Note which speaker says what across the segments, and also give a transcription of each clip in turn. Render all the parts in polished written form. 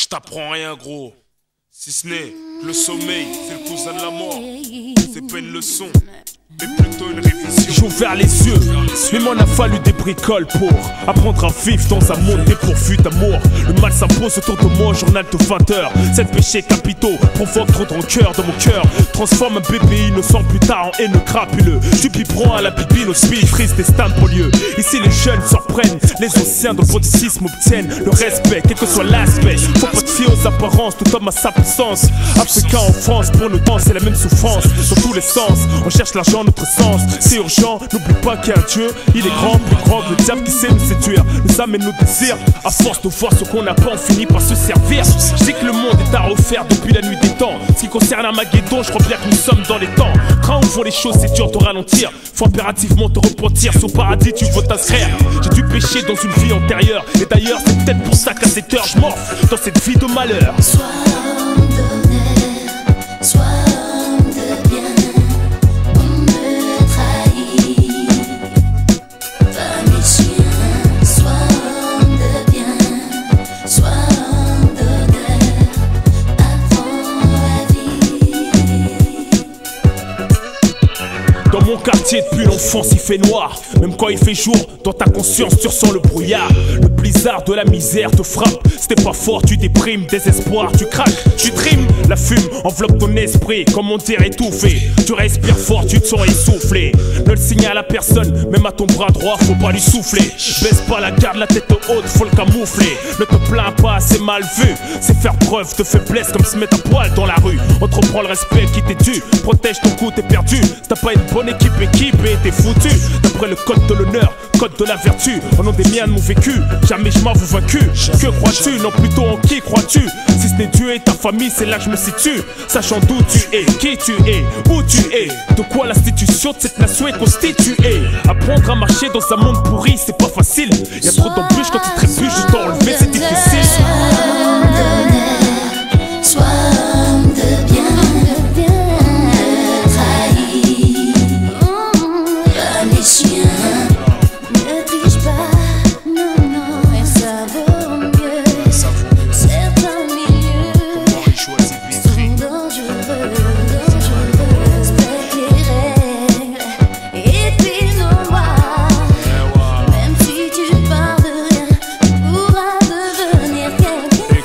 Speaker 1: Je t'apprends rien gros, si ce n'est que le sommeil, c'est le cousin de la mort. C'est pas une leçon, mais plutôt une révision.
Speaker 2: J'ai ouvert les yeux, mais m'en a fallu des bricoles pour apprendre à vivre dans un monde dépourvu d'amour. Le mal s'impose autour de moi, journal de 20h. 7 péchés capitaux provoquent trop de rancœur dans mon cœur. Transforme un bébé innocent plus tard en haineux crapuleux. Du biberon à la bibine, au speed, frise destin pour lieu. Ici les jeunes surprennent, les anciens dans le bouddhisme obtiennent le respect, quel que soit l'aspect. Faut pas te fier aux apparences, tout homme a sa puissance. Africain en France, pour nous temps c'est la même souffrance. Dans tous les sens, on cherche l'argent, notre sens. C'est urgent, n'oublie pas qu'il y a un Dieu. Il est grand, plus grand que le diable qui sait nous séduire, nous amène nos désirs. À force de voir ce qu'on n'a pas, on finit par se servir. Je sais que le monde est à refaire depuis la nuit des temps. Ce qui concerne Armageddon, je crois bien que nous sommes dans les temps. Quand on voit les choses, c'est dur de ralentir. Faut impérativement te repentir. Sur paradis, tu veux t'inscrire. J'ai dû pécher dans une vie antérieure. Et d'ailleurs, c'est peut-être pour ça qu'à cette heure, je morphe dans cette vie de malheur.
Speaker 3: Sois homme d'honneur, sois homme de bien. On me trahit, pas mes chiens. Sois homme de bien, sois homme d'honneur. Apprends à vivre.
Speaker 2: Dans mon quartier depuis l'enfance il fait noir. Même quand il fait jour, dans ta conscience tu ressens le brouillard. Le blizzard de la misère te frappe. C'était pas fort, tu déprimes, désespoir, tu craques, tu trimes. La fume enveloppe ton esprit, comme on dirait étouffé. Tu respires fort, tu te sens essoufflé. Ne le signale à personne, même à ton bras droit, faut pas lui souffler. Baisse pas la garde, la tête haute, faut le camoufler. Ne te plains pas, c'est mal vu. C'est faire preuve de faiblesse comme se mettre à poil dans la rue. Entreprends le respect qui t'est dû. Protège ton cou, t'es perdu. Si t'as pas une bonne équipe et t'es foutu. D'après le code de l'honneur, code de la vertu. Au nom des miens de mon vécu, jamais je m'avoue vaincu. Que crois-tu? Non, plutôt en qui crois-tu? Si ce n'est Dieu et ta famille, c'est là que je me situe. Sachant d'où tu es, qui tu es, où tu es, de quoi l'institution de cette nation est constituée. Apprendre à marcher dans un monde pourri, c'est pas facile. Y'a trop d'embûches quand tu trébuches, je t'en relever, c'est difficile.
Speaker 3: Sois homme de bien, on me trahit, pas mes chiens. Ne triche pas, non, non, et ça vaut mieux. Certains milieux sont dangereux, respecte les règles et puis nos lois. Même si tu pars de rien, tu pourras devenir quelqu'un.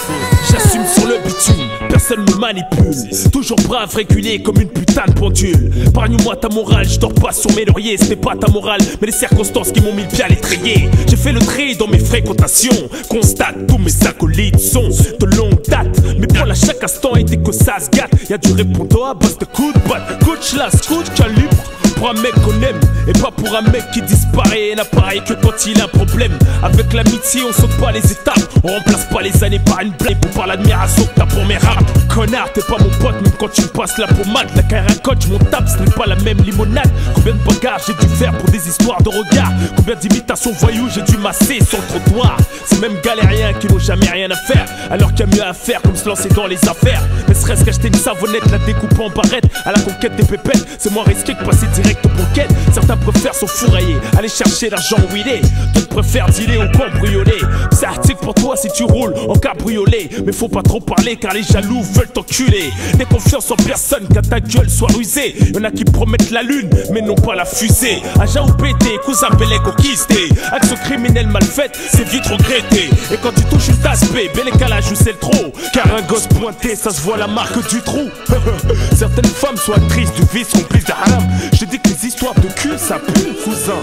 Speaker 2: J'assume sur le bitume, personne me manipule. Toujours brave, régulé comme une putain de pendule. Épargne-moi ta morale, je dors pas sur mes lauriers. C'était pas ta morale, mais les circonstances qui m'ont mis le pied à l'étrier. J'ai fait le tri dans mes fréquentations. Constate, tous mes acolytes sont de longue date. Mais pour à chaque instant, et dès que ça se gâte, y'a du répondant à base de coups de batte. Coach la scout calibre. Pour un mec qu'on aime, et pas pour un mec qui disparaît et n'apparaît que quand il a un problème. Avec l'amitié on saute pas les étapes, on remplace pas les années par une blague ou par l'admiration que t'as pour mes raps. Connard, t'es pas mon pote même quand tu me passes la pommade. La carrière coach, mon tape, ce n'est pas la même limonade. Combien de bagarres j'ai dû faire pour des histoires de regard. Combien d'imitations voyous j'ai dû masser sur le trottoir. Ces mêmes galériens qui n'ont jamais rien à faire, alors qu'il y a mieux à faire comme se lancer dans les affaires. Ne serait-ce qu'acheter une savonnette, la découper en barrette à la conquête des pépettes, c'est moins risqué que passer direct au banquet. Certains préfèrent s'enfourailler, aller chercher l'argent où il est. D'autres préfèrent dealer ou cambrioler. C'est article pour toi si tu roules en cabriolet. Mais faut pas trop parler car les jaloux veulent t'enculer. N'aie confiance en personne qu'à ta gueule soit rusée. Y'en a qui promettent la lune mais non pas la fusée. Agent ou pété, cousin bel conquisté. Action criminelle mal faite, c'est vite regretté. Et quand tu touches une tasse B, bel écalage ou c'est le trop. Car un gosse pointé, ça se voit la marque du trou. Certaines femmes sont actrices du vice, complices de haram. Je te dis que les histoires de cul, ça pue, cousin.